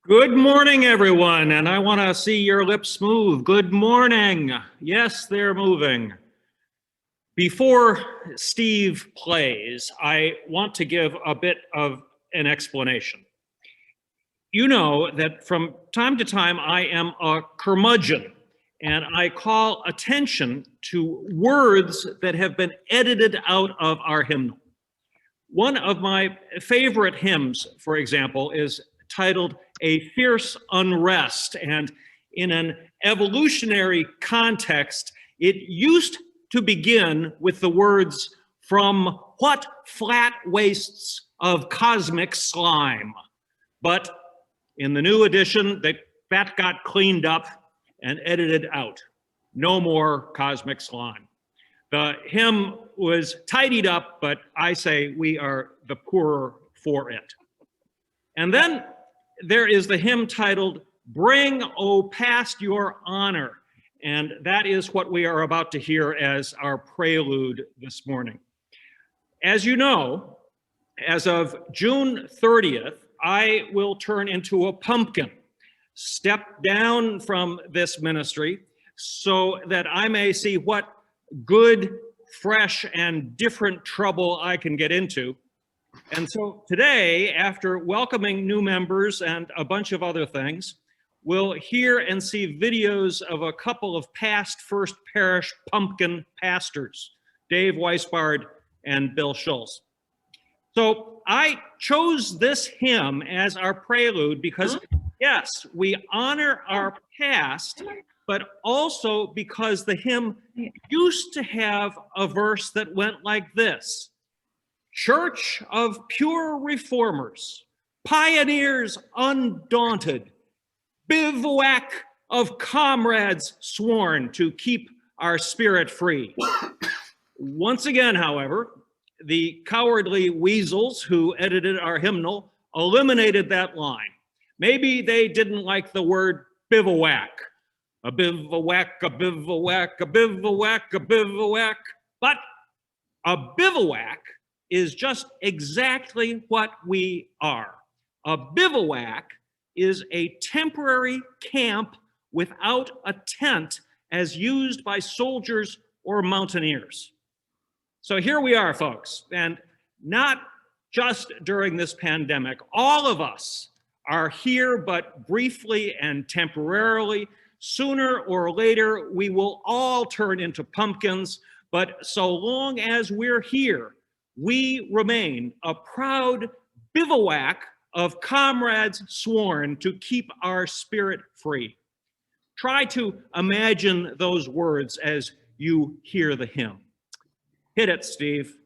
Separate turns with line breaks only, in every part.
Good morning, everyone, and I want to see your lips move. Good morning. Yes, they're moving. Before Steve plays, I want to give a bit of an explanation. You know that from time to time I am a curmudgeon, and I call attention to words that have been edited out of our hymnal. One of my favorite hymns, for example, is titled "A Fierce Unrest," and in an evolutionary context, it used to begin with the words, "From what flat wastes of cosmic slime?" But in the new edition, that got cleaned up and edited out. No more cosmic slime. The hymn was tidied up, but I say we are the poorer for it. And then there is the hymn titled, "Bring, O Past, Your Honor." And that is what we are about to hear as our prelude this morning. As you know, as of June 30th, I will turn into a pumpkin, step down from this ministry so that I may see what good, fresh, and different trouble I can get into. And so today, after welcoming new members and a bunch of other things, we'll hear and see videos of a couple of past First Parish pumpkin pastors, Dave Weisbard and Bill Schultz. So I chose this hymn as our prelude because, yes, we honor our past, but also because the hymn used to have a verse that went like this: "Church of pure reformers, pioneers undaunted, bivouac of comrades sworn to keep our spirit free." Once again, however, the cowardly weasels who edited our hymnal eliminated that line. Maybe they didn't like the word bivouac. A bivouac, a bivouac, a bivouac, a bivouac. But a bivouac is just exactly what we are. A bivouac is a temporary camp without a tent as used by soldiers or mountaineers. So here we are, folks, and not just during this pandemic. All of us are here, but briefly and temporarily. Sooner or later, we will all turn into pumpkins, but so long as we're here, we remain a proud bivouac of comrades sworn to keep our spirit free. Try to imagine those words as you hear the hymn. Hit it, Steve.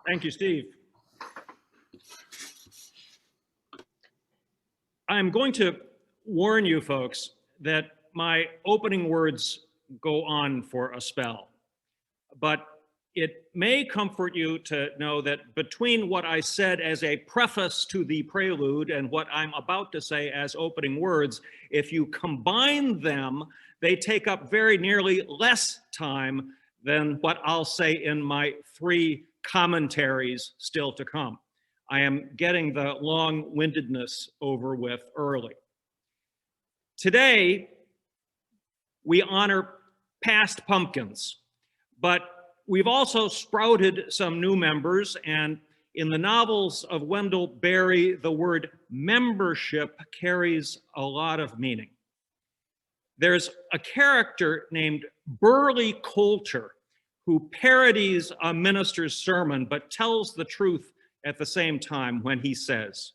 Thank you, Steve. I'm going to warn you folks that my opening words go on for a spell, but it may comfort you to know that between what I said as a preface to the prelude and what I'm about to say as opening words, if you combine them, they take up very nearly less time than what I'll say in my 3 commentaries still to come. I am getting the long-windedness over with early. Today, we honor past pumpkins, but we've also sprouted some new members, and in the novels of Wendell Berry, the word membership carries a lot of meaning. There's a character named Burley Coulter who parodies a minister's sermon but tells the truth at the same time when he says,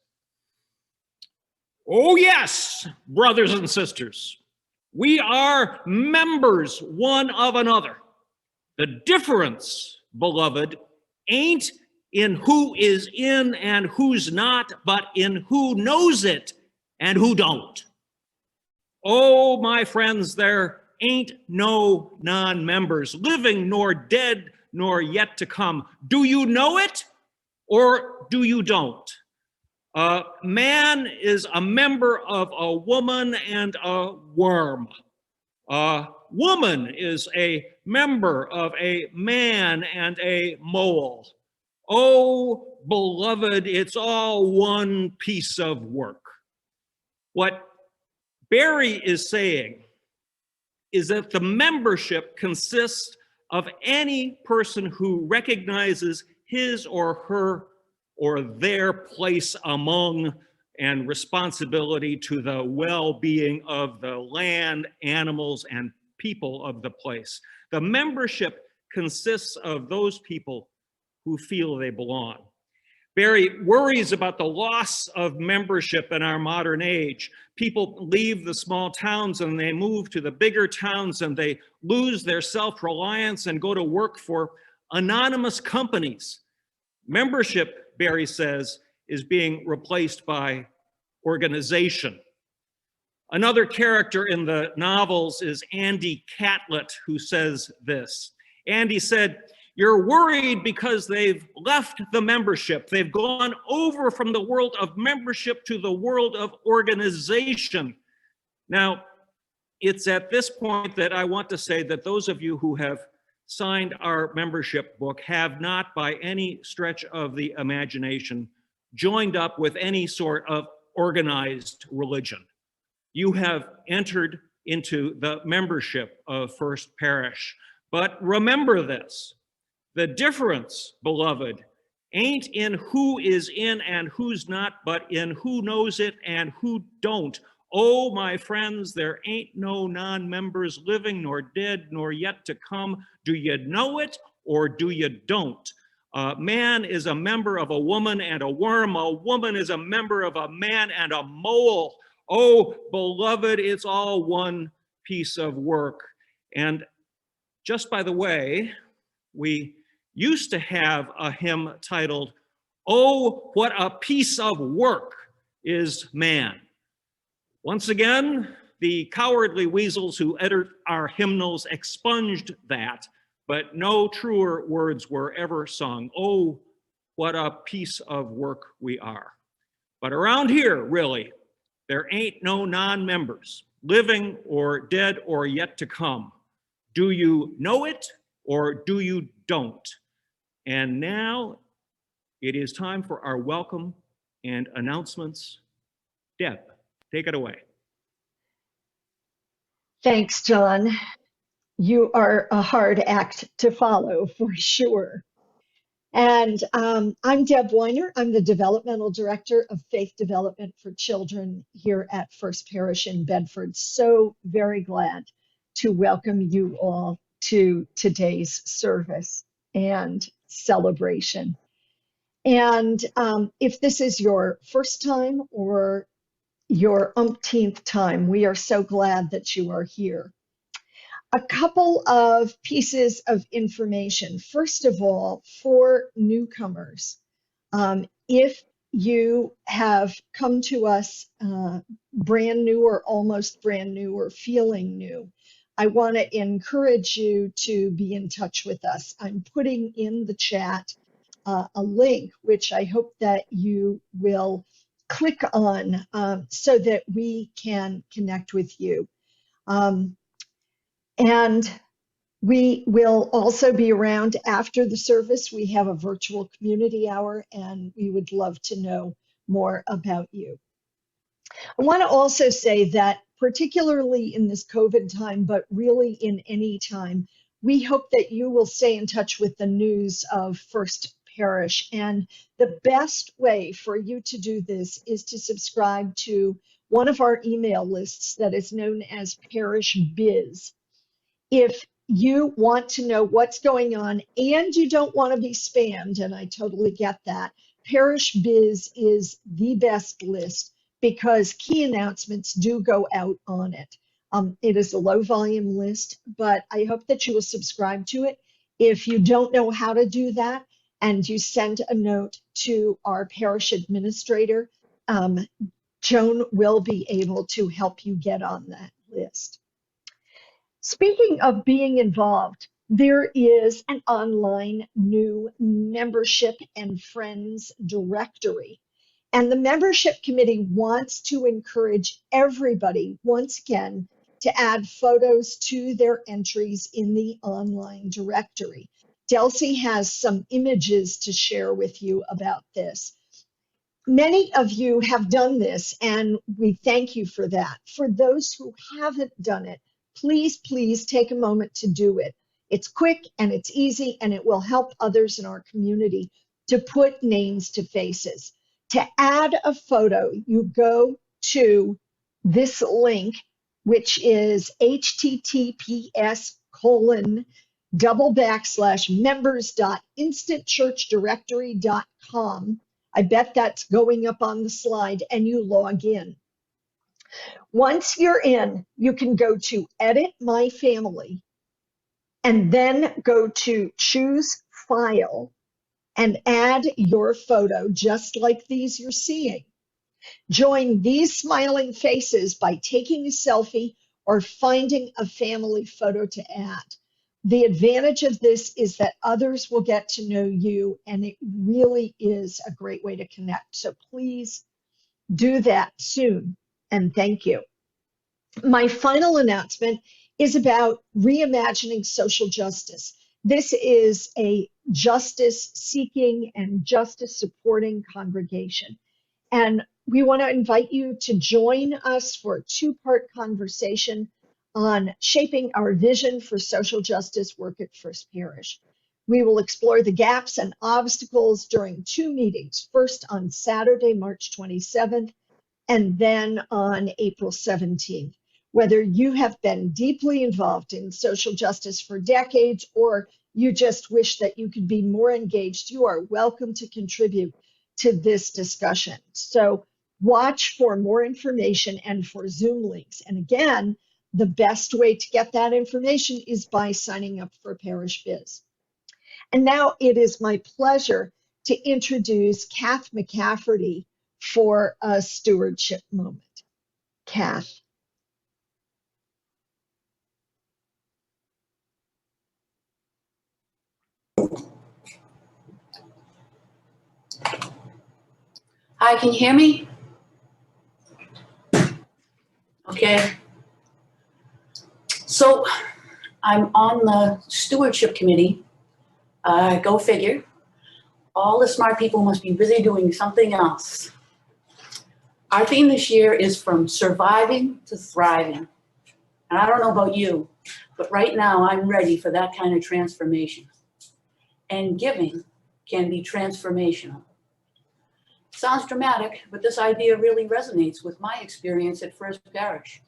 "Oh yes, brothers and sisters, we are members one of another. The difference, beloved, ain't in who is in and who's not, but in who knows it and who don't. Oh, my friends, there ain't no non-members, living nor dead nor yet to come. Do you know it or do you don't? Man is a member of a woman and a worm. Woman is a member of a man and a mole. Oh, beloved, it's all one piece of work." What Berry is saying is that the membership consists of any person who recognizes his or her or their place among and responsibility to the well-being of the land, animals, and people of the place. The membership consists of those people who feel they belong. Berry worries about the loss of membership in our modern age. People leave the small towns and they move to the bigger towns and they lose their self-reliance and go to work for anonymous companies. Membership, Berry says, is being replaced by organization. Another character in the novels is Andy Catlett, who says this. Andy said, "You're worried because they've left the membership. They've gone over from the world of membership to the world of organization." Now, it's at this point that I want to say that those of you who have signed our membership book have not by any stretch of the imagination joined up with any sort of organized religion. You have entered into the membership of First Parish. But remember this, the difference, beloved, ain't in who is in and who's not, but in who knows it and who don't. Oh, my friends, there ain't no non-members living nor dead nor yet to come. Do you know it or do you don't? Man is a member of a woman and a worm. A woman is a member of a man and a mole. Oh, beloved, it's all one piece of work. And just by the way, we used to have a hymn titled, "Oh, what a piece of work is man." Once again, the cowardly weasels who edit our hymnals expunged that, but no truer words were ever sung. Oh, what a piece of work we are. But around here, really, there ain't no non-members, living or dead or yet to come. Do you know it or do you don't? And now it is time for our welcome and announcements. Deb, take it away.
Thanks, John. You are a hard act to follow for sure. And I'm Deb Weiner. I'm the Developmental Director of Faith Development for Children here at First Parish in Bedford. So very glad to welcome you all to today's service and celebration. And if this is your first time or your umpteenth time, we are so glad that you are here. A couple of pieces of information. First of all, for newcomers, if you have come to us brand new or almost brand new or feeling new, I want to encourage you to be in touch with us. I'm putting in the chat a link, which I hope that you will click on so that we can connect with you. And we will also be around after the service. We have a virtual community hour, and we would love to know more about you. I want to also say that particularly in this COVID time, but really in any time, we hope that you will stay in touch with the news of First Parish. And the best way for you to do this is to subscribe to one of our email lists that is known as Parish Biz. If you want to know what's going on and you don't want to be spammed, and I totally get that, Parish Biz is the best list because key announcements do go out on it. It is a low volume list, but I hope that you will subscribe to it. If you don't know how to do that and you send a note to our parish administrator, Joan will be able to help you get on that list. Speaking of being involved, there is an online new membership and friends directory. And the membership committee wants to encourage everybody, once again, to add photos to their entries in the online directory. Delcy has some images to share with you about this. Many of you have done this, and we thank you for that. For those who haven't done it, please, please take a moment to do it. It's quick and it's easy, and it will help others in our community to put names to faces. To add a photo, you go to this link, which is https://members.instantchurchdirectory.com. I bet that's going up on the slide, and you log in. Once you're in, you can go to Edit My Family and then go to Choose File and add your photo, just like these you're seeing. Join these smiling faces by taking a selfie or finding a family photo to add. The advantage of this is that others will get to know you, and it really is a great way to connect. So please do that soon, and thank you. My final announcement is about reimagining social justice. This is a justice-seeking and justice-supporting congregation. And we want to invite you to join us for a two-part conversation on shaping our vision for social justice work at First Parish. We will explore the gaps and obstacles during two meetings, first on Saturday, March 27th, and then on April 17th. Whether you have been deeply involved in social justice for decades or you just wish that you could be more engaged, you are welcome to contribute to this discussion. So watch for more information and for Zoom links. And again, the best way to get that information is by signing up for Parish Biz. And now it is my pleasure to introduce Kath McCafferty for a stewardship moment. Kath.
Hi, can you hear me? Okay. So I'm on the Stewardship Committee. Go figure. All the smart people must be busy doing something else. Our theme this year is from surviving to thriving. And I don't know about you, but right now I'm ready for that kind of transformation. And giving can be transformational. Sounds dramatic, but this idea really resonates with my experience at First Parish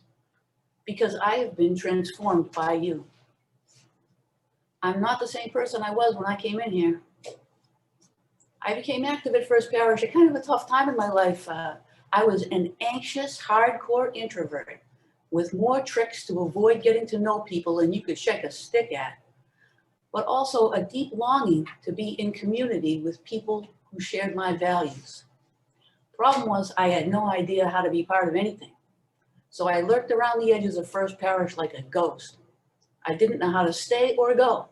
because I have been transformed by you. I'm not the same person I was when I came in here. I became active at First Parish at kind of a tough time in my life. I was an anxious, hardcore introvert, with more tricks to avoid getting to know people than you could shake a stick at, but also a deep longing to be in community with people who shared my values. Problem was, I had no idea how to be part of anything. So I lurked around the edges of First Parish like a ghost. I didn't know how to stay or go.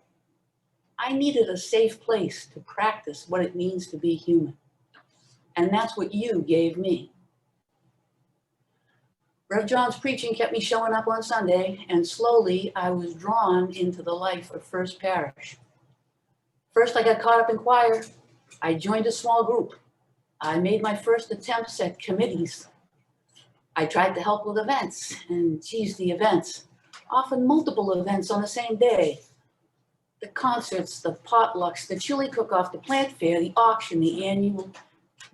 I needed a safe place to practice what it means to be human. And that's what you gave me. Rev John's preaching kept me showing up on Sunday, and slowly I was drawn into the life of First Parish. First, I got caught up in choir. I joined a small group. I made my first attempts at committees. I tried to help with events, and geez, the events, often multiple events on the same day. The concerts, the potlucks, the chili cook-off, the plant fair, the auction, the annual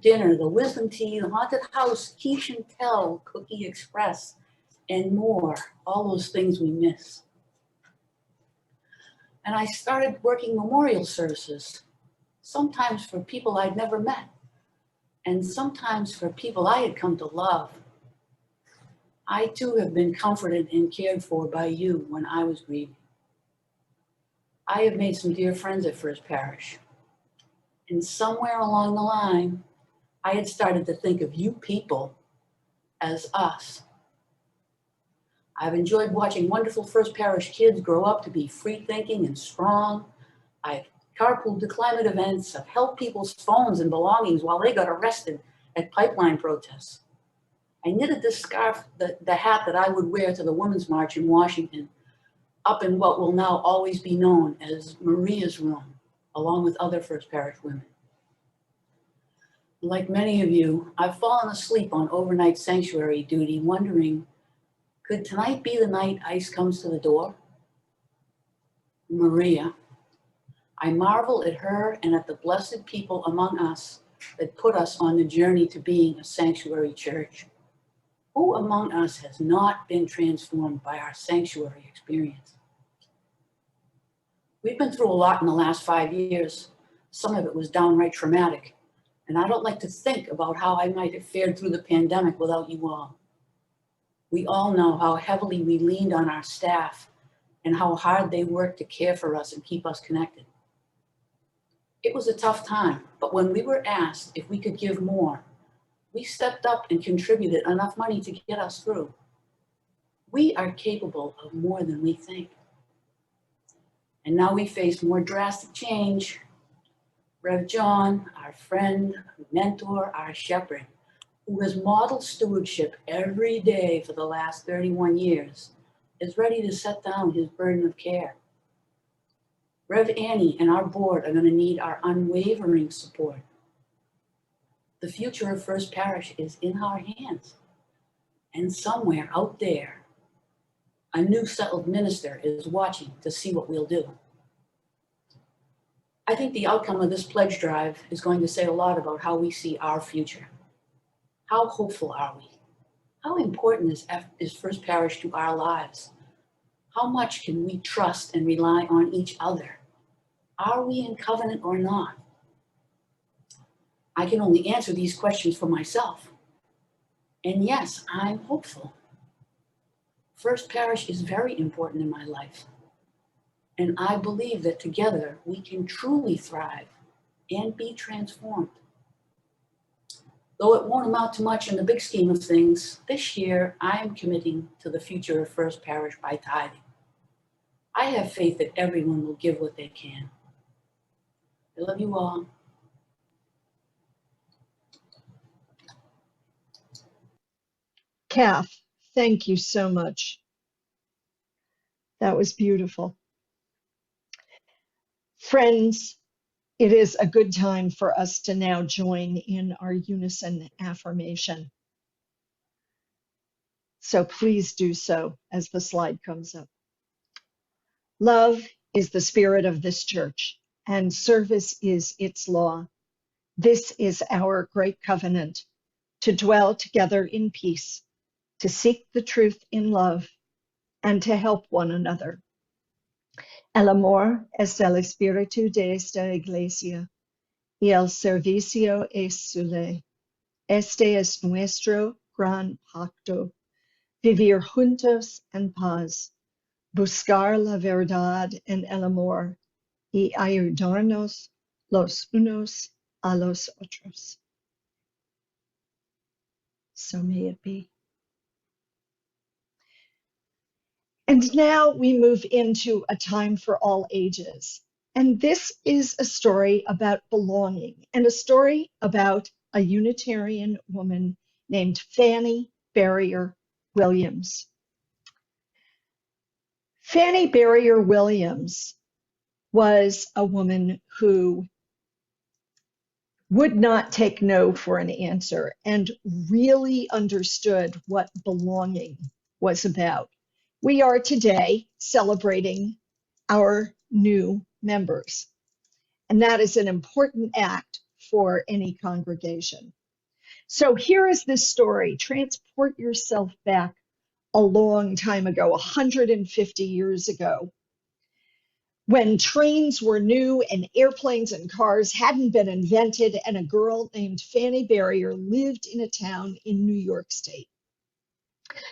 dinner, the wisdom tea, the haunted house, quiche and tell, cookie express, and more, all those things we miss. And I started working memorial services, sometimes for people I'd never met, and sometimes for people I had come to love. I too have been comforted and cared for by you when I was grieving. I have made some dear friends at First Parish. And somewhere along the line, I had started to think of you people as us. I've enjoyed watching wonderful First Parish kids grow up to be free-thinking and strong. I've carpooled to climate events. I've held people's phones and belongings while they got arrested at pipeline protests. I knitted this scarf, the hat that I would wear to the Women's March in Washington, up in what will now always be known as Maria's room, along with other First Parish women. Like many of you, I've fallen asleep on overnight sanctuary duty, wondering, could tonight be the night ICE comes to the door? Maria. I marvel at her and at the blessed people among us that put us on the journey to being a sanctuary church. Who among us has not been transformed by our sanctuary experience? We've been through a lot in the last 5 years. Some of it was downright traumatic. And I don't like to think about how I might have fared through the pandemic without you all. We all know how heavily we leaned on our staff and how hard they worked to care for us and keep us connected. It was a tough time, but when we were asked if we could give more, we stepped up and contributed enough money to get us through. We are capable of more than we think. And now we face more drastic change. Rev John, our friend, mentor, our shepherd, who has modeled stewardship every day for the last 31 years, is ready to set down his burden of care. Rev Annie and our board are going to need our unwavering support. The future of First Parish is in our hands. And somewhere out there, a new settled minister is watching to see what we'll do. I think the outcome of this pledge drive is going to say a lot about how we see our future. How hopeful are we? How important is First Parish to our lives? How much can we trust and rely on each other? Are we in covenant or not? I can only answer these questions for myself. And yes, I'm hopeful. First Parish is very important in my life. And I believe that together we can truly thrive and be transformed. Though it won't amount to much in the big scheme of things, this year I am committing to the future of First Parish by tithing. I have faith that everyone will give what they can. I love you all.
Kath, thank you so much. That was beautiful. Friends, it is a good time for us to now join in our unison affirmation. So please do so as the slide comes up. Love is the spirit of this church, and service is its law. This is our great covenant, to dwell together in peace, to seek the truth in love, and to help one another. El amor es el espíritu de esta iglesia, y el servicio es su ley. Este es nuestro gran pacto. vivir juntos en paz, buscar la verdad en el amor y ayudarnos los unos a los otros. So may it be. And now we move into a time for all ages. And this is a story about belonging and a story about a Unitarian woman named Fanny Barrier Williams. Fanny Barrier Williams was a woman who would not take no for an answer and really understood what belonging was about. We are today celebrating our new members, and that is an important act for any congregation. So here is this story. Transport yourself back a long time ago, 150 years ago, when trains were new and airplanes and cars hadn't been invented, and a girl named Fanny Barrier lived in a town in New York State.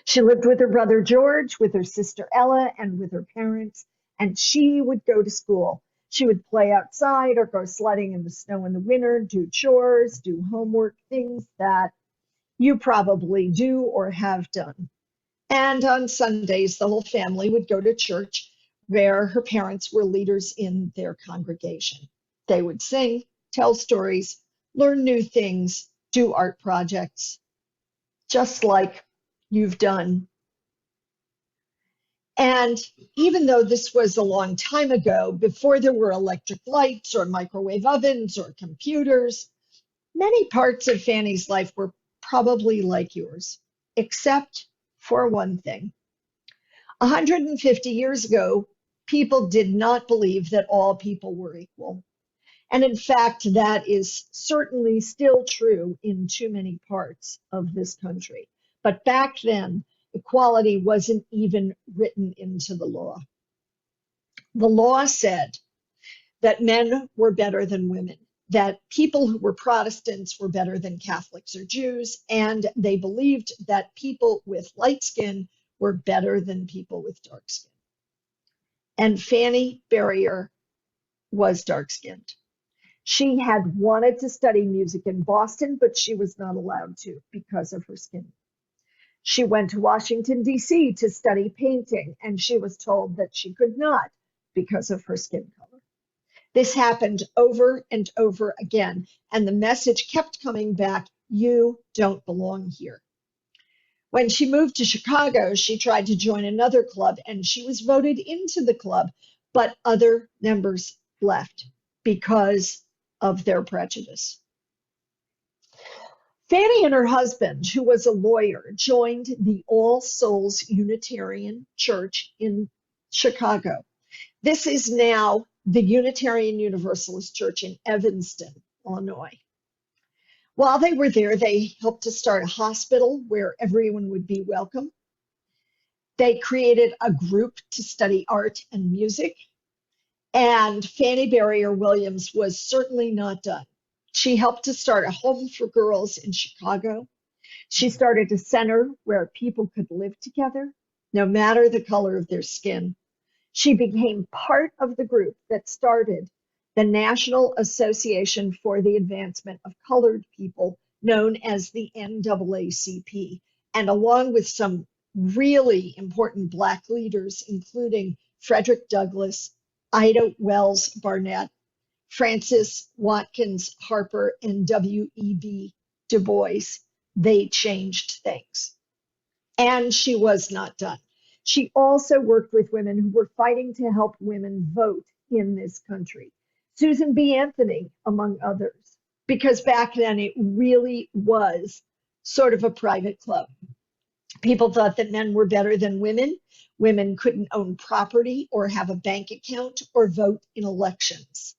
She lived with her brother George, with her sister Ella, and with her parents, and she would go to school. She would play outside or go sledding in the snow in the winter, do chores, do homework, things that you probably do or have done. And on Sundays, the whole family would go to church, where her parents were leaders in their congregation. They would sing, tell stories, learn new things, do art projects, just like you've done. And even though this was a long time ago, before there were electric lights or microwave ovens or computers, many parts of Fanny's life were probably like yours, except for one thing. 150 years ago, people did not believe that all people were equal. And in fact, that is certainly still true in too many parts of this country. But back then, equality wasn't even written into the law. The law said that men were better than women, that people who were Protestants were better than Catholics or Jews, and they believed that people with light skin were better than people with dark skin. And Fanny Barrier was dark-skinned. She had wanted to study music in Boston, but she was not allowed to because of her skin. She went to Washington, D.C. to study painting, and she was told that she could not because of her skin color. This happened over and over again, and the message kept coming back, you don't belong here. When she moved to Chicago, she tried to join another club, and she was voted into the club, but other members left because of their prejudice. Fanny and her husband, who was a lawyer, joined the All Souls Unitarian Church in Chicago. This is now the Unitarian Universalist Church in Evanston, Illinois. While they were there, they helped to start a hospital where everyone would be welcome. They created a group to study art and music. And Fanny Barrier Williams was certainly not done. She helped to start a home for girls in Chicago. She started a center where people could live together, no matter the color of their skin. She became part of the group that started the National Association for the Advancement of Colored People, known as the NAACP. And along with some really important Black leaders, including Frederick Douglass, Ida Wells Barnett, Francis Watkins Harper, and W.E.B. Du Bois, they changed things. And she was not done. She also worked with women who were fighting to help women vote in this country. Susan B. Anthony, among others, because back then it really was sort of a private club. People thought that men were better than women. Women couldn't own property or have a bank account or vote in elections.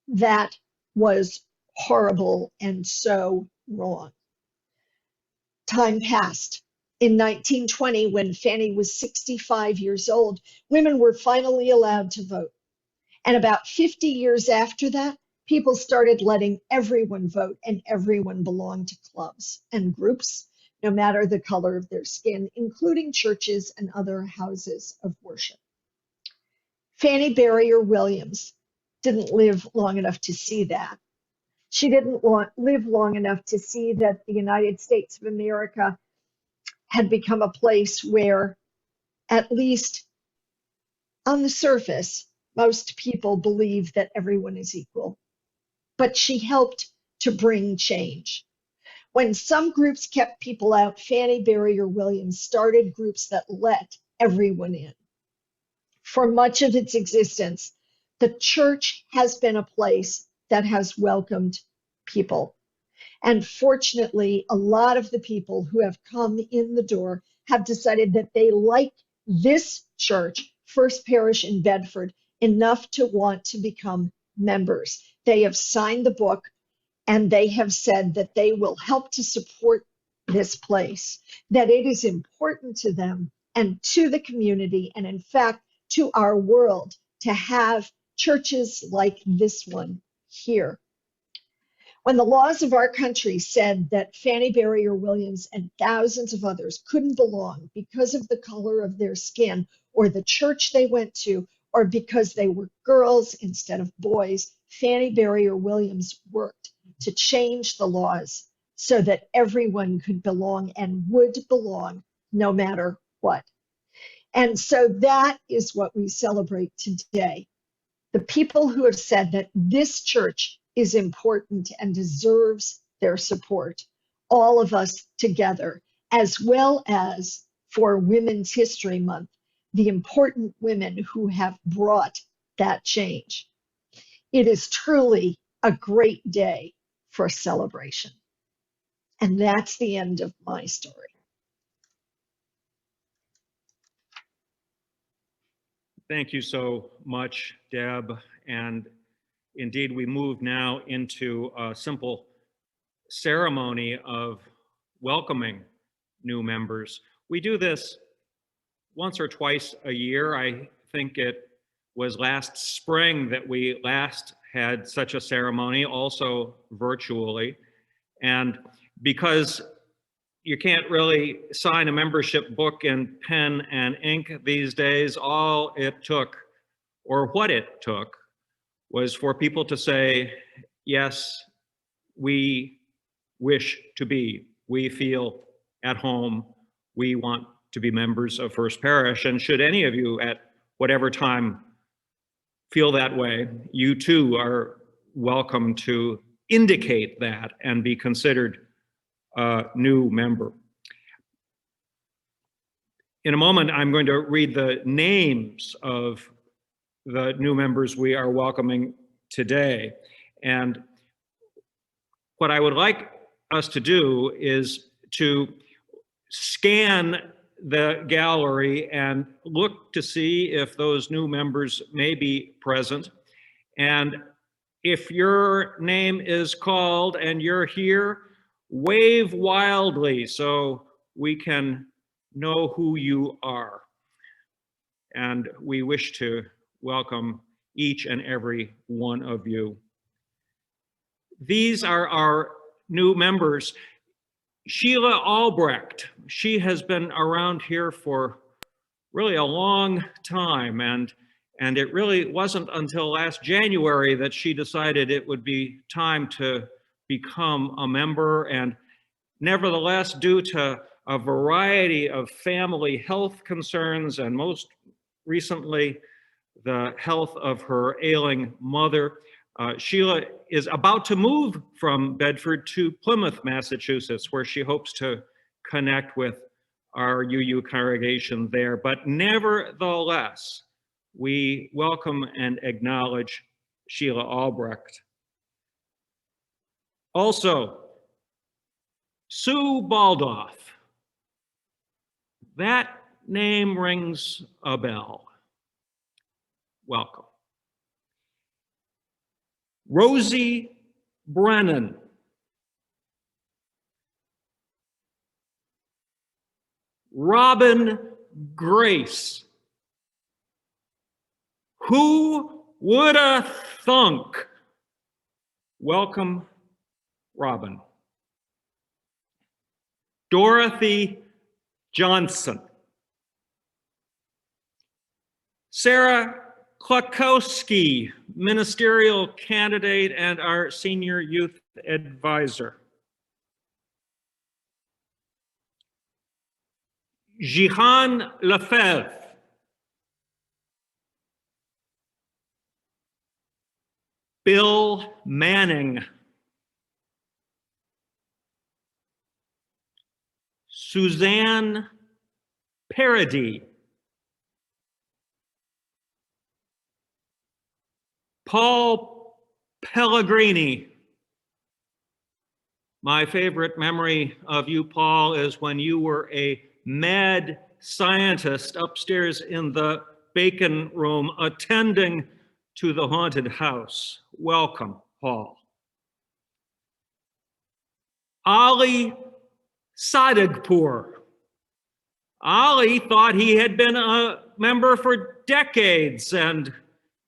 That was horrible and so wrong. Time passed. In 1920, when Fanny was 65 years old, women were finally allowed to vote. And about 50 years after that, people started letting everyone vote, and everyone belonged to clubs and groups no matter the color of their skin, including churches and other houses of worship. Fannie Barrier Williams didn't live long enough to see that. She didn't live long enough to see that the United States of America had become a place where, at least on the surface, most people believe that everyone is equal. But she helped to bring change. When some groups kept people out, Fannie Barrier Williams started groups that let everyone in. For much of its existence, the church has been a place that has welcomed people. And fortunately, a lot of the people who have come in the door have decided that they like this church, First Parish in Bedford, enough to want to become members. They have signed the book and they have said that they will help to support this place, that it is important to them and to the community, and in fact, to our world, to have churches like this one here. When the laws of our country said that Fannie Barrier Williams and thousands of others couldn't belong because of the color of their skin or the church they went to, or because they were girls instead of boys, Fannie Barrier Williams worked to change the laws so that everyone could belong and would belong no matter what. And so that is what we celebrate today. The people who have said that this church is important and deserves their support, all of us together, as well as for Women's History Month, the important women who have brought that change. It is truly a great day for celebration. And that's the end of my story.
Thank you so much, Deb. And indeed, we move now into a simple ceremony of welcoming new members. We do this once or twice a year. I think it was last spring that we last had such a ceremony, also virtually. And because you can't really sign a membership book in pen and ink these days, all it took, or what it took, was for people to say, yes, we wish to be, we feel at home, we want to be members of First Parish. And should any of you at whatever time feel that way, you too are welcome to indicate that and be considered a new member. In a moment, I'm going to read the names of the new members we are welcoming today. And what I would like us to do is to scan the gallery and look to see if those new members may be present. And if your name is called and you're here, wave wildly so we can know who you are. And we wish to welcome each and every one of you. These are our new members. Sheila Albrecht, she has been around here for really a long time, and it really wasn't until last January that she decided it would be time to become a member. And nevertheless, due to a variety of family health concerns, and most recently the health of her ailing mother, Sheila is about to move from Bedford to Plymouth, Massachusetts, where she hopes to connect with our UU congregation there. But nevertheless, we welcome and acknowledge Sheila Albrecht. Also, Sue Baldoff. That name rings a bell. Welcome. Rosie Brennan. Robin Grace. Who would have thunk? Welcome, Robin. Dorothy Johnson. Sarah Klakowski, ministerial candidate and our senior youth advisor. Jihan Lefebvre. Bill Manning. Suzanne Parody. Paul Pellegrini. My favorite memory of you, Paul, is when you were a mad scientist upstairs in the bacon room attending to the haunted house. Welcome, Paul. Ali Sadigpur. Ali thought he had been a member for decades and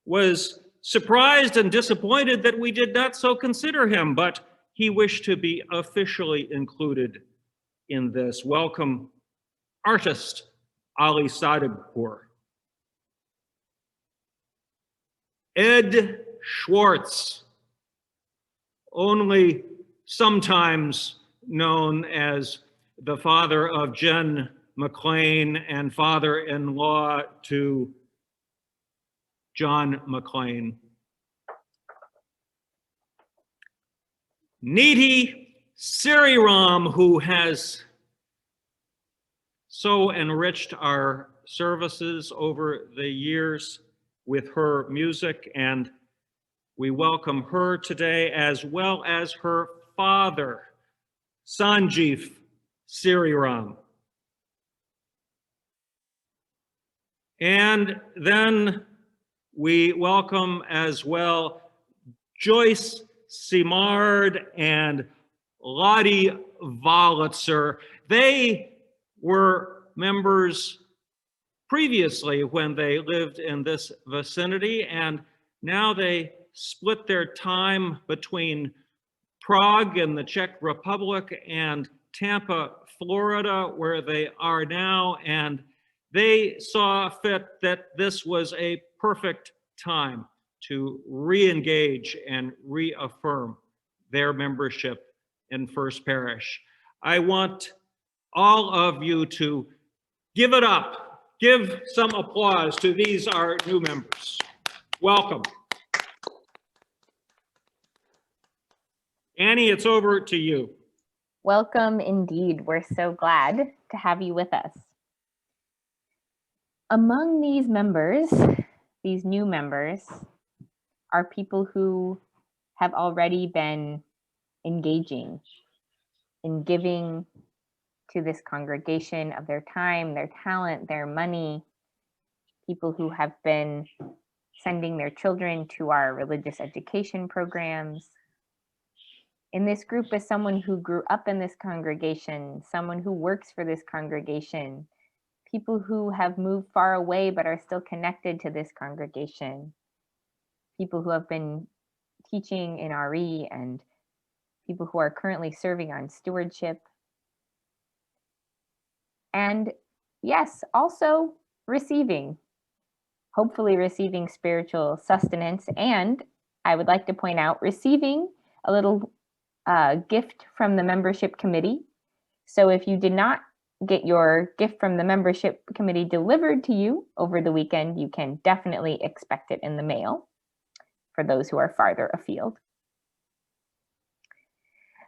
was surprised and disappointed that we did not so consider him, but he wished to be officially included in this. Welcome, artist Ali Sadigpur. Ed Schwartz, only sometimes known as the father of Jen McClain and father-in-law to John McClain. Neeti Siriram, who has so enriched our services over the years with her music, and we welcome her today, as well as her father, Sanjeev Siriram. And then we welcome as well Joyce Simard and Lottie Volitzer. They were members previously when they lived in this vicinity, and now they split their time between Prague in the Czech Republic and Tampa, Florida, where they are now, and they saw fit that this was a perfect time to re-engage and reaffirm their membership in First Parish. I want all of you to give it up, give some applause to these, our new members. Welcome. Annie, it's over to you.
Welcome indeed. We're so glad to have you with us. Among these members, these new members, are people who have already been engaging in giving to this congregation of their time, their talent, their money, people who have been sending their children to our religious education programs. In this group is someone who grew up in this congregation, someone who works for this congregation, people who have moved far away but are still connected to this congregation, people who have been teaching in RE, and people who are currently serving on stewardship. And yes, also receiving, hopefully receiving spiritual sustenance. And I would like to point out, receiving a little gift from the membership committee. So if you did not get your gift from the membership committee delivered to you over the weekend, you can definitely expect it in the mail for those who are farther afield.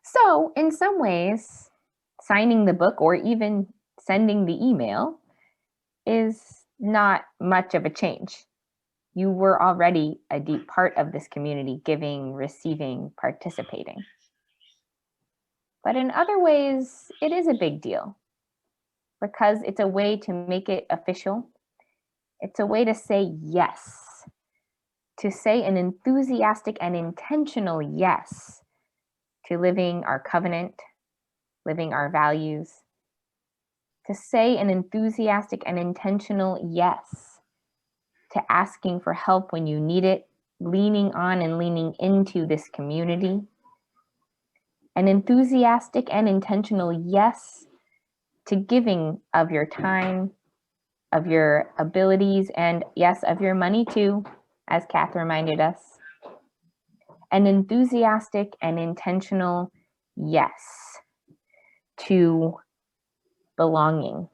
So in some ways, signing the book or even sending the email is not much of a change. You were already a deep part of this community, giving, receiving, participating. But in other ways, it is a big deal because it's a way to make it official. It's a way to say yes, to say an enthusiastic and intentional yes to living our covenant, living our values, to say an enthusiastic and intentional yes to asking for help when you need it, leaning on and leaning into this community. An enthusiastic and intentional yes to giving of your time, of your abilities, and yes, of your money too, as Kath reminded us. An enthusiastic and intentional yes to belonging.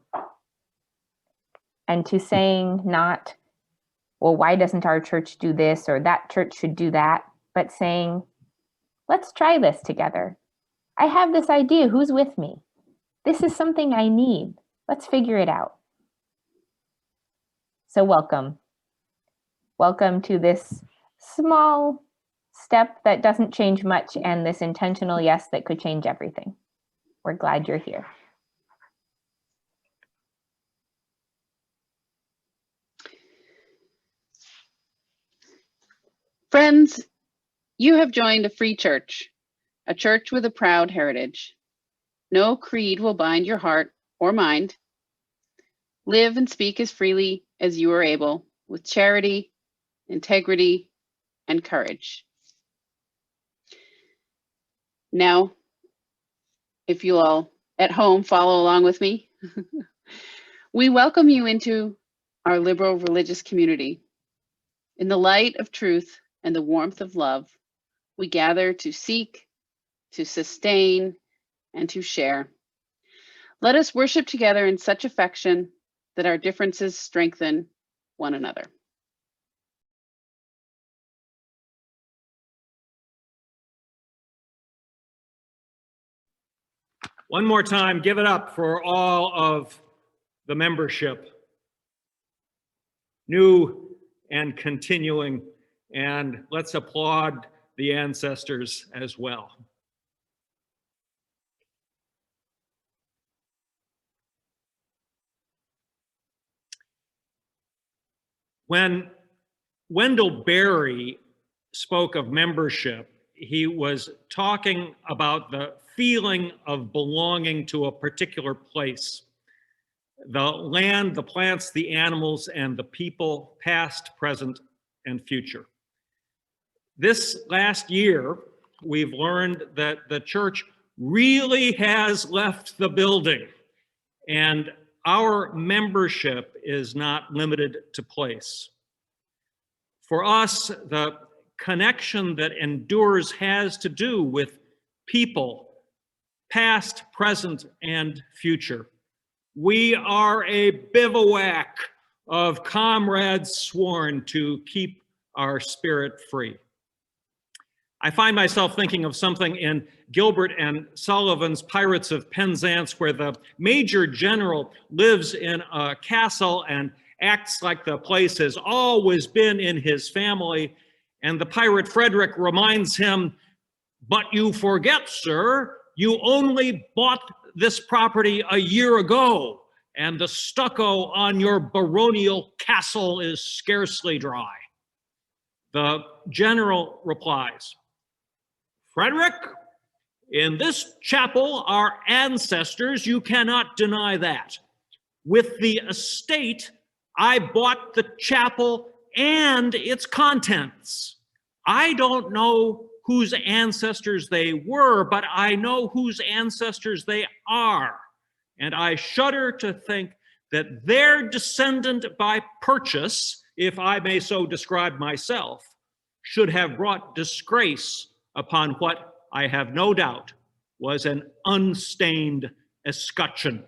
And to saying not, well, why doesn't our church do this or that church should do that, but saying, let's try this together. I have this idea. Who's with me? This is something I need. Let's figure it out. So welcome. Welcome to this small step that doesn't change much and this intentional yes that could change everything. We're glad you're here.
Friends, you have joined a free church, a church with a proud heritage. No creed will bind your heart or mind. Live and speak as freely as you are able, with charity, integrity, and courage. Now, if you all at home follow along with me, we welcome you into our liberal religious community. In the light of truth and the warmth of love, we gather to seek, to sustain, and to share. Let us worship together in such affection that our differences strengthen one another.
One more time, give it up for all of the membership, new and continuing, and let's applaud the ancestors as well. When Wendell Berry spoke of membership, he was talking about the feeling of belonging to a particular place. The land, the plants, the animals, and the people, past, present, and future. This last year, we've learned that the church really has left the building, and our membership is not limited to place. For us, the connection that endures has to do with people, past, present, and future. We are a bivouac of comrades sworn to keep our spirit free. I find myself thinking of something in Gilbert and Sullivan's Pirates of Penzance, where the major general lives in a castle and acts like the place has always been in his family, and the pirate Frederick reminds him, "But you forget, sir, you only bought this property a year ago, and the stucco on your baronial castle is scarcely dry." The general replies, "Frederick, in this chapel are ancestors, you cannot deny that. With the estate, I bought the chapel and its contents. I don't know whose ancestors they were, but I know whose ancestors they are. And I shudder to think that their descendant by purchase, if I may so describe myself, should have brought disgrace upon what I have no doubt was an unstained escutcheon."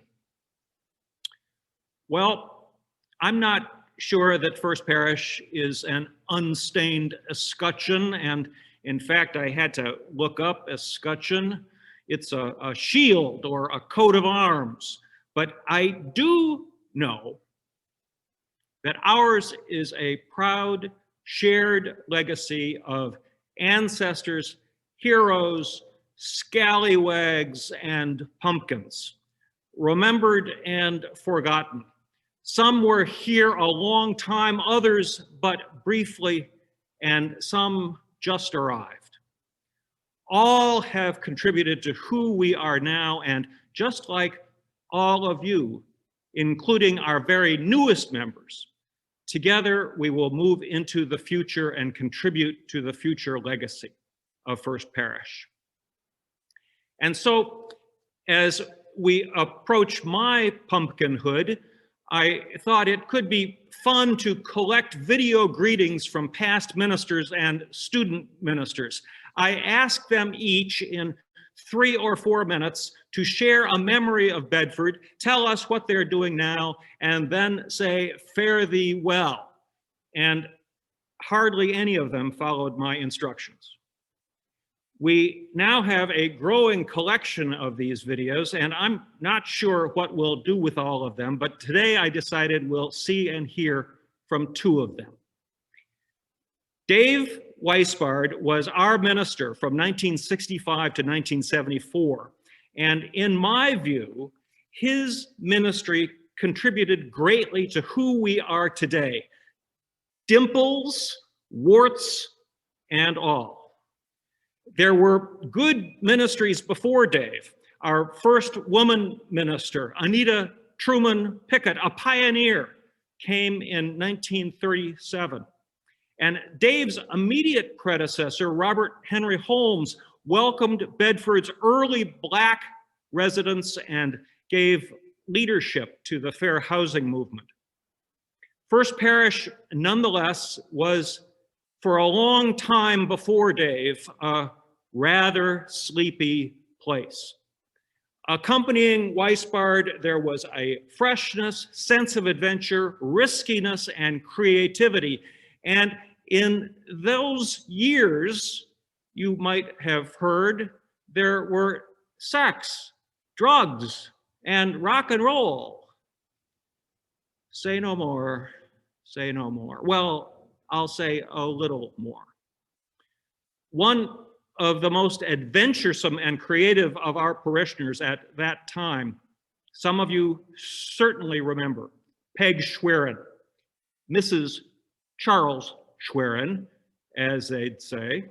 Well, I'm not sure that First Parish is an unstained escutcheon, and in fact, I had to look up escutcheon. It's a shield or a coat of arms, but I do know that ours is a proud, shared legacy of ancestors, heroes, scallywags, and pumpkins, remembered and forgotten. Some were here a long time, others but briefly, and some just arrived. All have contributed to who we are now, and just like all of you, including our very newest members, together we will move into the future and contribute to the future legacy of First Parish. And so, as we approach my pumpkinhood, I thought it could be fun to collect video greetings from past ministers and student ministers. I asked them each in 3 or 4 minutes to share a memory of Bedford, tell us what they're doing now, and then say, "Fare thee well." And hardly any of them followed my instructions. We now have a growing collection of these videos, and I'm not sure what we'll do with all of them, but today I decided we'll see and hear from 2 of them. Dave Weisbard was our minister from 1965 to 1974, and in my view, his ministry contributed greatly to who we are today. Dimples, warts, and all. There were good ministries before Dave. Our first woman minister, Anita Truman Pickett, a pioneer, came in 1937. And Dave's immediate predecessor, Robert Henry Holmes, welcomed Bedford's early Black residents and gave leadership to the fair housing movement. First Parish, nonetheless, was for a long time before Dave, a rather sleepy place. Accompanying Weisbard, there was a freshness, sense of adventure, riskiness, and creativity. And in those years, you might have heard, there were sex, drugs, and rock and roll. Say no more, say no more. Well, I'll say a little more. One of the most adventuresome and creative of our parishioners at that time, some of you certainly remember, Peg Schwerin, Mrs. Charles Schwerin, as they'd say.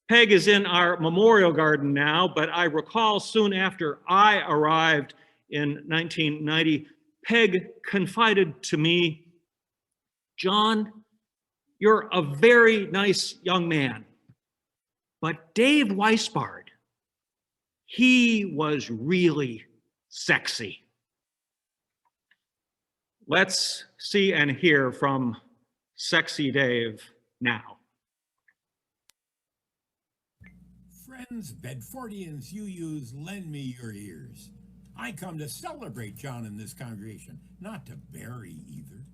Peg is in our memorial garden now, but I recall soon after I arrived in 1990, Peg confided to me, "John, you're a very nice young man, but Dave Weisbard, he was really sexy." Let's see and hear from Sexy Dave now.
Friends, Bedfordians, you use, lend me your ears. I come to celebrate John in this congregation, not to bury either.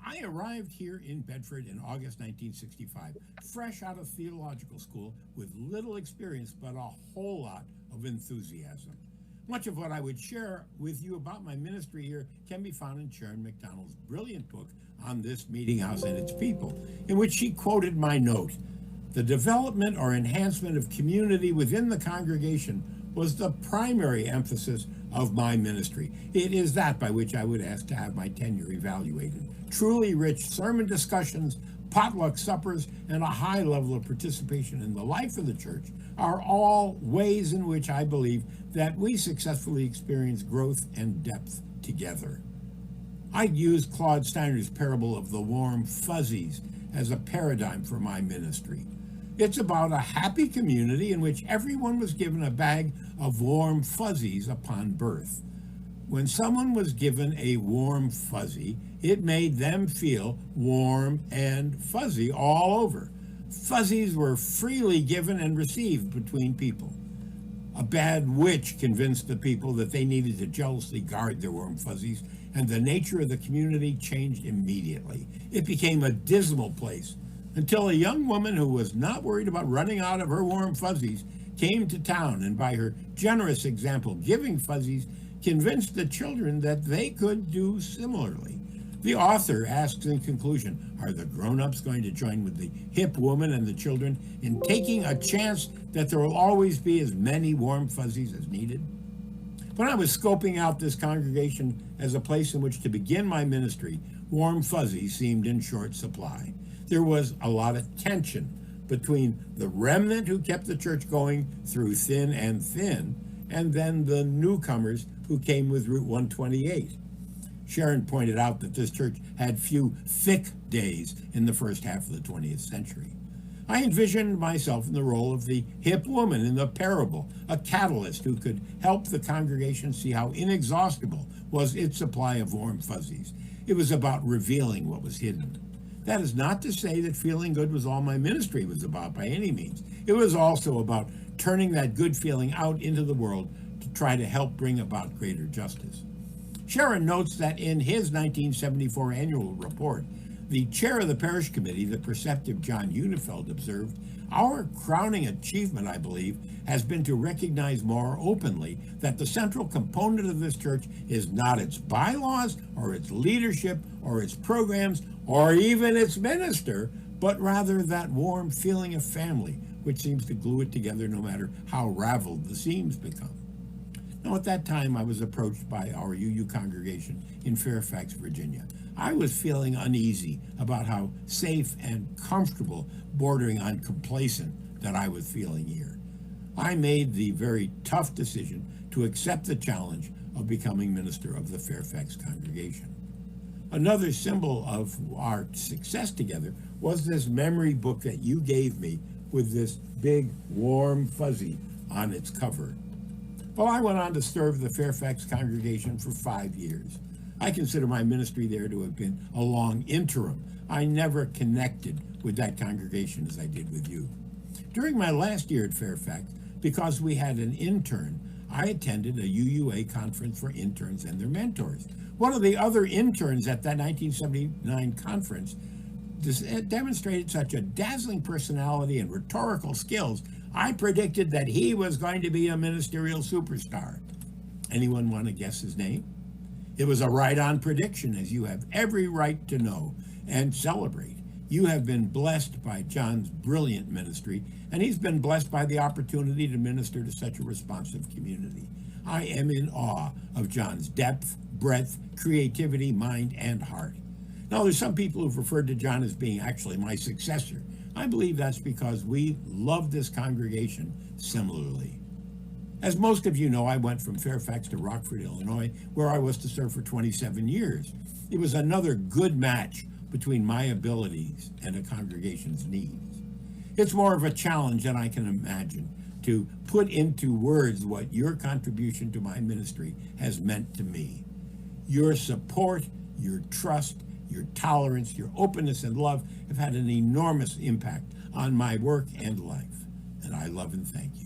I arrived here in Bedford in August 1965, fresh out of theological school with little experience but a whole lot of enthusiasm. Much of what I would share with you about my ministry here can be found in Sharon McDonald's brilliant book on this meeting house and its people, in which she quoted my note. The development or enhancement of community within the congregation was the primary emphasis of my ministry. It is that by which I would ask to have my tenure evaluated. Truly rich sermon discussions, potluck suppers, and a high level of participation in the life of the church are all ways in which I believe that we successfully experience growth and depth together. I'd use Claude Steiner's parable of the warm fuzzies as a paradigm for my ministry. It's about a happy community in which everyone was given a bag of warm fuzzies upon birth. When someone was given a warm fuzzy, it made them feel warm and fuzzy all over. Fuzzies were freely given and received between people. A bad witch convinced the people that they needed to jealously guard their warm fuzzies, and the nature of the community changed immediately. It became a dismal place until a young woman who was not worried about running out of her warm fuzzies came to town, and by her generous example giving fuzzies, convinced the children that they could do similarly. The author asks in conclusion, are the grown-ups going to join with the hip woman and the children in taking a chance that there will always be as many warm fuzzies as needed? When I was scoping out this congregation as a place in which to begin my ministry, warm fuzzies seemed in short supply. There was a lot of tension between the remnant who kept the church going through thin and thin, and then the newcomers who came with Route 128. Sharon pointed out that this church had few thick days in the first half of the 20th century. I envisioned myself in the role of the hip woman in the parable, a catalyst who could help the congregation see how inexhaustible was its supply of warm fuzzies. It was about revealing what was hidden. That is not to say that feeling good was all my ministry was about by any means. It was also about turning that good feeling out into the world to try to help bring about greater justice. Sharon notes that in his 1974 annual report, the chair of the Parish Committee, the perceptive John Unifeld, observed, "Our crowning achievement, I believe, has been to recognize more openly that the central component of this church is not its bylaws or its leadership or its programs or even its minister, but rather that warm feeling of family, which seems to glue it together no matter how raveled the seams become." Now, at that time, I was approached by our UU congregation in Fairfax, Virginia. I was feeling uneasy about how safe and comfortable, bordering on complacent, that I was feeling here. I made the very tough decision to accept the challenge of becoming minister of the Fairfax congregation. Another symbol of our success together was this memory book that you gave me with this big warm fuzzy on its cover. Well, I went on to serve the Fairfax congregation for 5 years. I consider my ministry there to have been a long interim. I never connected with that congregation as I did with you. During my last year at Fairfax, because we had an intern, I attended a UUA conference for interns and their mentors. One of the other interns at that 1979 conference demonstrated such a dazzling personality and rhetorical skills, I predicted that he was going to be a ministerial superstar. Anyone want to guess his name? It was a right-on prediction, as you have every right to know and celebrate. You have been blessed by John's brilliant ministry, and he's been blessed by the opportunity to minister to such a responsive community. I am in awe of John's depth, breadth, creativity, mind, and heart. Now, there's some people who've referred to John as being actually my successor. I believe that's because we love this congregation similarly. As most of you know, I went from Fairfax to Rockford, Illinois, where I was to serve for 27 years. It was another good match between my abilities and a congregation's needs. It's more of a challenge than I can imagine to put into words what your contribution to my ministry has meant to me. Your support, your trust, your tolerance, your openness and love have had an enormous impact on my work and life, and I love and thank you.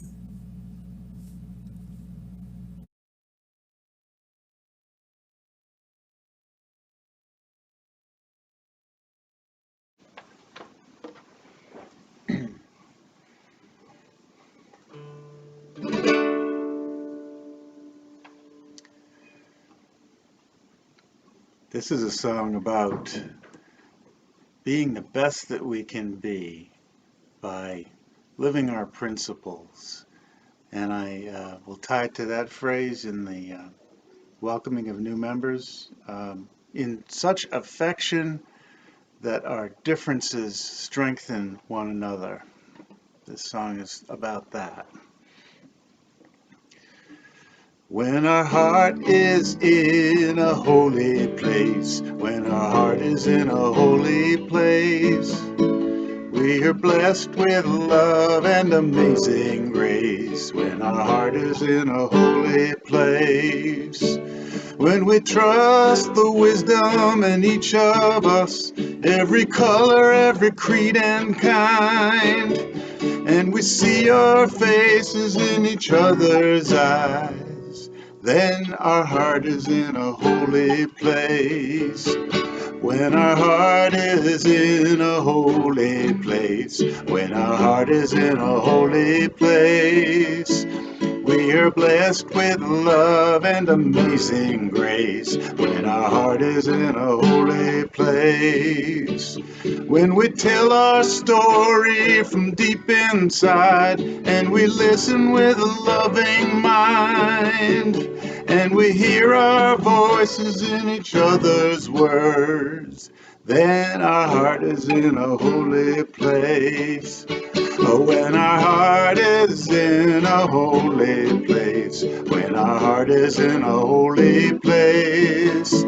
This is a song about being the best that we can be by living our principles. And I will tie it to that phrase in the welcoming of new members. In such affection that our differences strengthen one another. This song is about that. When our heart is in a holy place, when our heart is in a holy place, we are blessed with love and amazing grace. When our heart is in a holy place, when we trust the wisdom in each of us, every color, every creed and kind, and we see our faces in each other's eyes, then our heart is in a holy place. When our heart is in a holy place, when our heart is in a holy place, we are blessed with love and amazing grace. When our heart is in a holy place, when we tell our story from deep inside, and we listen with a loving mind, and we hear our voices in each other's words, then our heart is in a holy place. Oh, when our heart is in a holy place, when our heart is in a holy place,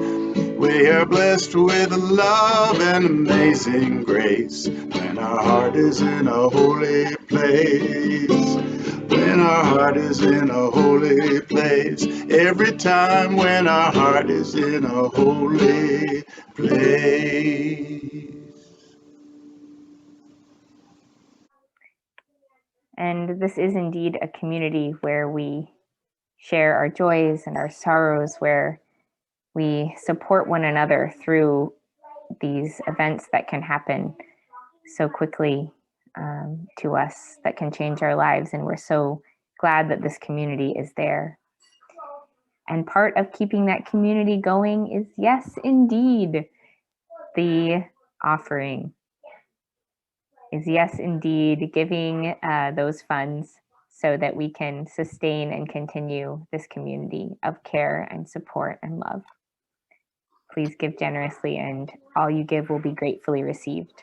we We are blessed with love and amazing grace when our heart is in a holy place. When our heart is in a holy place. Every time when our heart is in a holy place.
And this is indeed a community where we share our joys and our sorrows, where we support one another through these events that can happen so quickly to us, that can change our lives. And we're so glad that this community is there. And part of keeping that community going is, yes, indeed, the offering. Is, yes, indeed, giving those funds so that we can sustain and continue this community of care and support and love. Please give generously, and all you give will be gratefully received.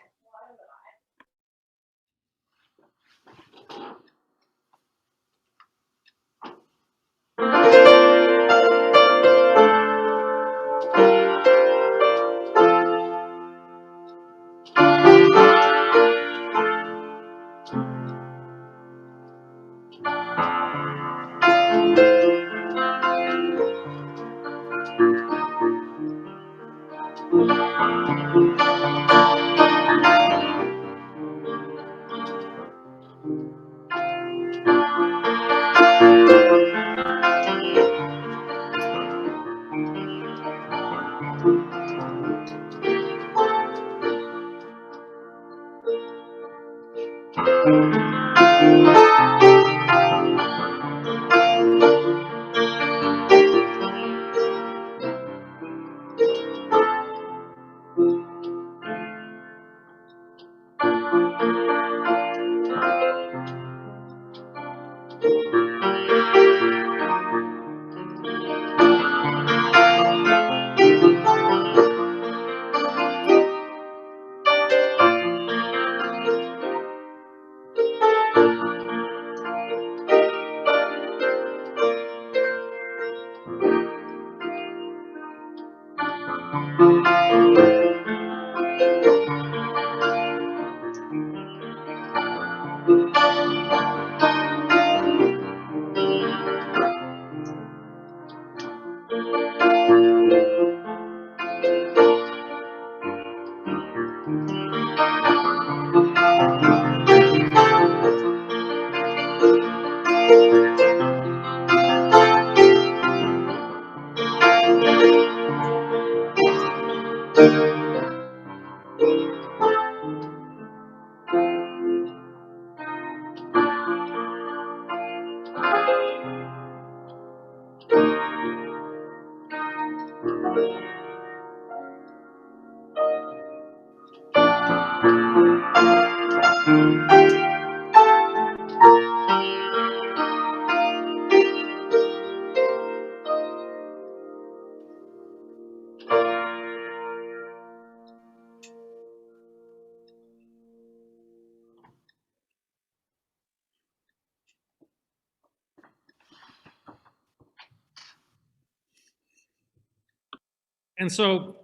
And so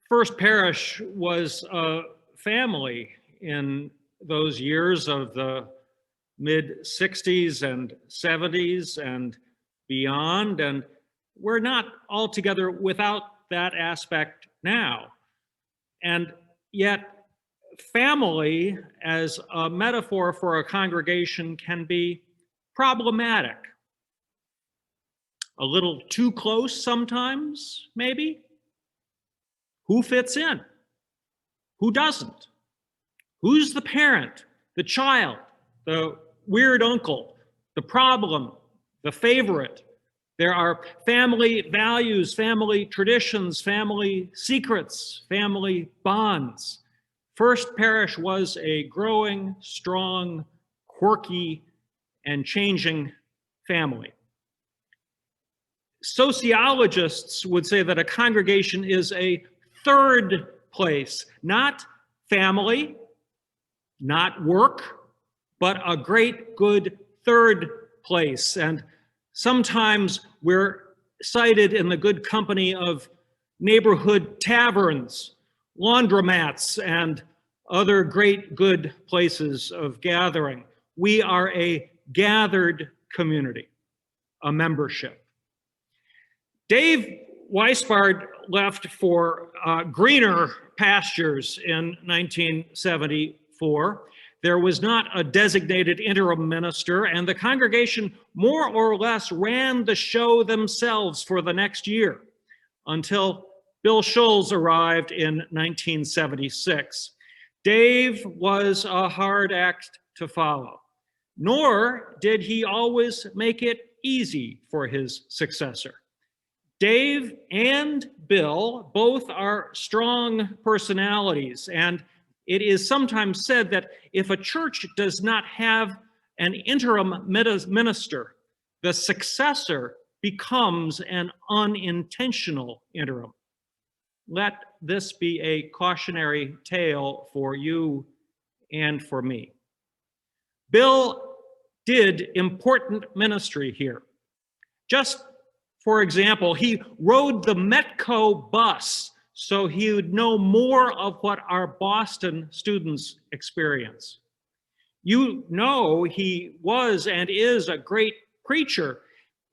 First Parish was a family in those years of the mid 60s and 70s and beyond. And we're not altogether without that aspect now. And yet, family as a metaphor for a congregation can be problematic. A little too close sometimes, maybe. Who fits in? Who doesn't? Who's the parent, the child, the weird uncle, the problem, the favorite? There are family values, family traditions, family secrets, family bonds. First Parish was a growing, strong, quirky, and changing family. Sociologists would say that a congregation is a third place, not family, not work, but a great good third place. And sometimes we're cited in the good company of neighborhood taverns, laundromats, and other great good places of gathering. We are a gathered community, a membership. Dave Weisbard left for greener pastures in 1974. There was not a designated interim minister, and the congregation more or less ran the show themselves for the next year until Bill Schulz arrived in 1976. Dave was a hard act to follow, nor did he always make it easy for his successor. Dave and Bill both are strong personalities, and it is sometimes said that if a church does not have an interim minister, the successor becomes an unintentional interim. Let this be a cautionary tale for you and for me. Bill did important ministry here. Just for example, he rode the Metco bus so he would know more of what our Boston students experience. You know he was and is a great preacher.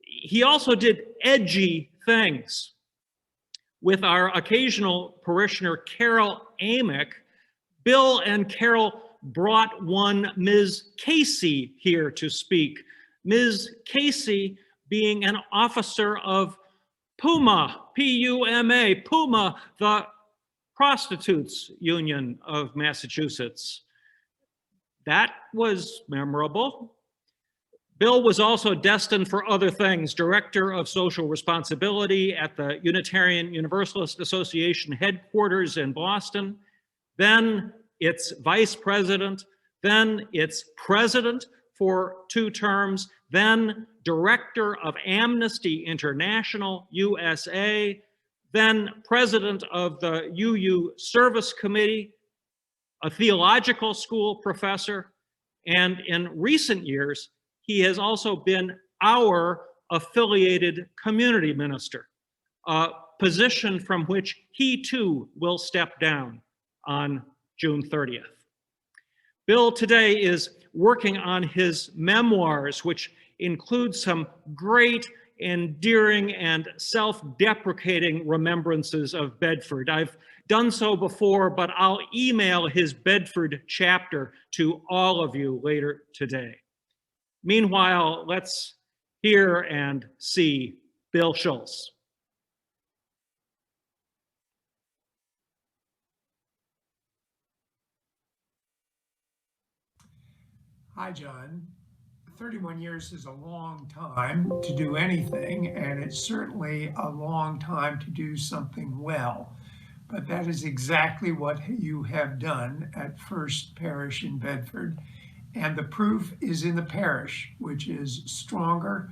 He also did edgy things. With our occasional parishioner, Carol Amick, Bill and Carol brought one Ms. Casey here to speak. Ms. Casey being an officer of PUMA, P-U-M-A, PUMA, the Prostitutes Union of Massachusetts. That was memorable. Bill was also destined for other things, Director of Social Responsibility at the Unitarian Universalist Association headquarters in Boston. Then it's Vice President, then it's President for 2 terms, then Director of Amnesty International, USA, then President of the UU Service Committee, a theological school professor, and in recent years, he has also been our affiliated community minister, a position from which he too will step down on June 30th. Bill today is working on his memoirs, which include some great, endearing, and self-deprecating remembrances of Bedford. I've done so before, but I'll email his Bedford chapter to all of you later today. Meanwhile, let's hear and see Bill Schulz.
Hi, John. 31 years is a long time to do anything, and it's certainly a long time to do something well. But that is exactly what you have done at First Parish in Bedford. And the proof is in the parish, which is stronger,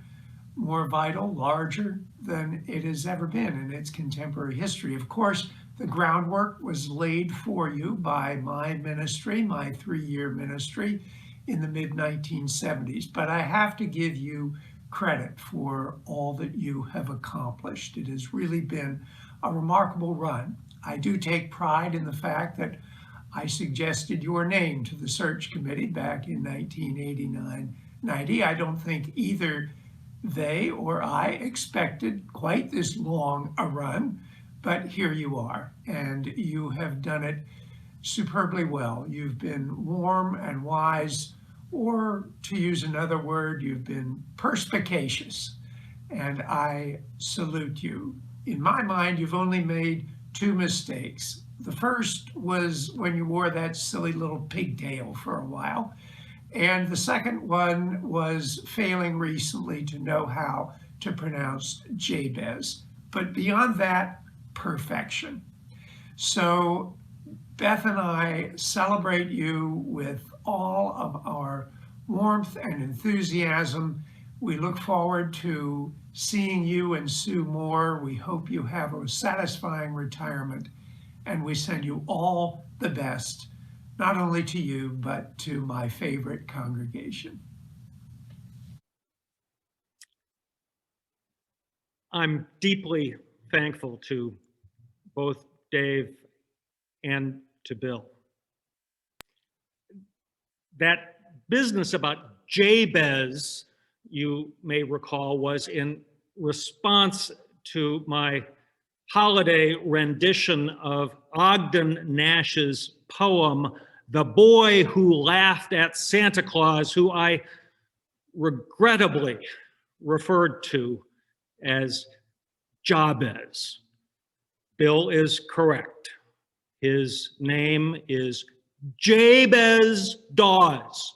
more vital, larger than it has ever been in its contemporary history. Of course, the groundwork was laid for you by my ministry, my 3-year ministry in the mid-1970s. But I have to give you credit for all that you have accomplished. It has really been a remarkable run. I do take pride in the fact that I suggested your name to the search committee back in 1989-90. I don't think either they or I expected quite this long a run, but here you are, and you have done it superbly well. You've been warm and wise, or to use another word, you've been perspicacious, and I salute you. In my mind, you've only made 2 mistakes. The first was when you wore that silly little pigtail for a while. And the second one was failing recently to know how to pronounce Jabez. But beyond that, perfection. So Beth and I celebrate you with all of our warmth and enthusiasm. We look forward to seeing you and Sue more. We hope you have a satisfying retirement. And we send you all the best, not only to you, but to my favorite congregation.
I'm deeply thankful to both Dave and to Bill. That business about Jabez, you may recall, was in response to my holiday rendition of Ogden Nash's poem, The Boy Who Laughed at Santa Claus, who I regrettably referred to as Jabez. Bill is correct. His name is Jabez Dawes,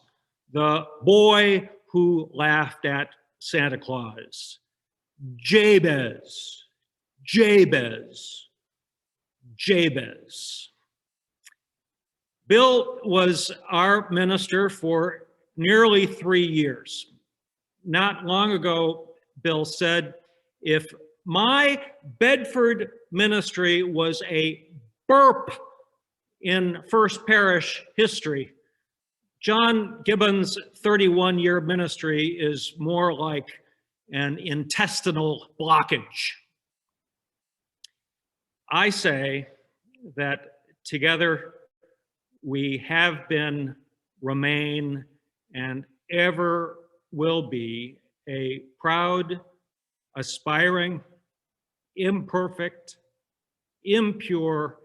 the boy who laughed at Santa Claus. Jabez, Jabez, Jabez. Bill was our minister for nearly 3 years. Not long ago, Bill said, if my Bedford ministry was a burp in First Parish history, John Gibbons' 31-year ministry is more like an intestinal blockage. I say that together we have been, remain, and ever will be a proud, aspiring, imperfect, impure,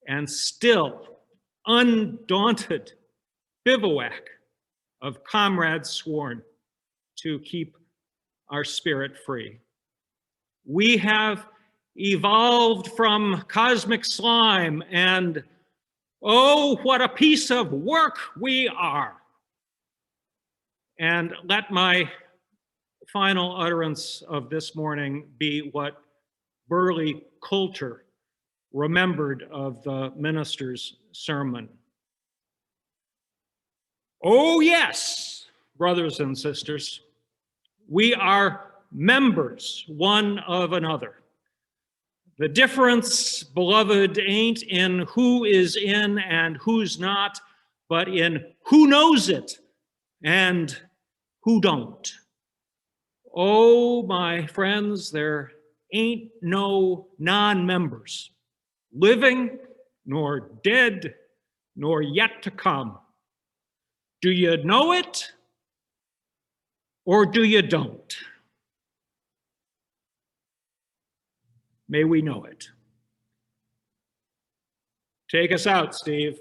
and still undaunted bivouac of comrades sworn to keep our spirit free. We have evolved from cosmic slime, and oh, what a piece of work we are. And let my final utterance of this morning be what Burley Coulter remembered of the minister's sermon. Oh yes, brothers and sisters, we are members one of another. The difference, beloved, ain't in who is in and who's not, but in who knows it and who don't. Oh, my friends, there ain't no non-members, living nor dead nor yet to come. Do you know it or do you don't? May we know it. Take us out, Steve.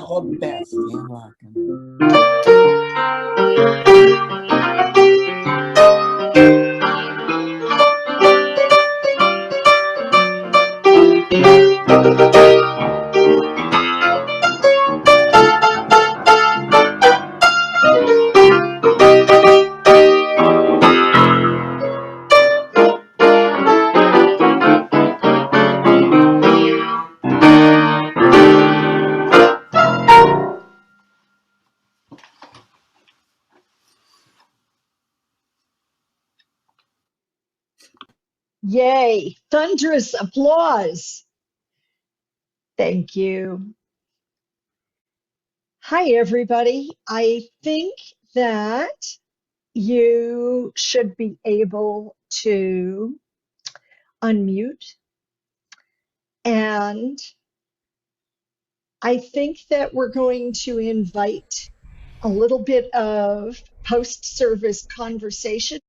All the best. You're welcome.
Yay, thunderous applause. Thank you. Hi, everybody. I think that you should be able to unmute. And I think that we're going to invite a little bit of post-service conversation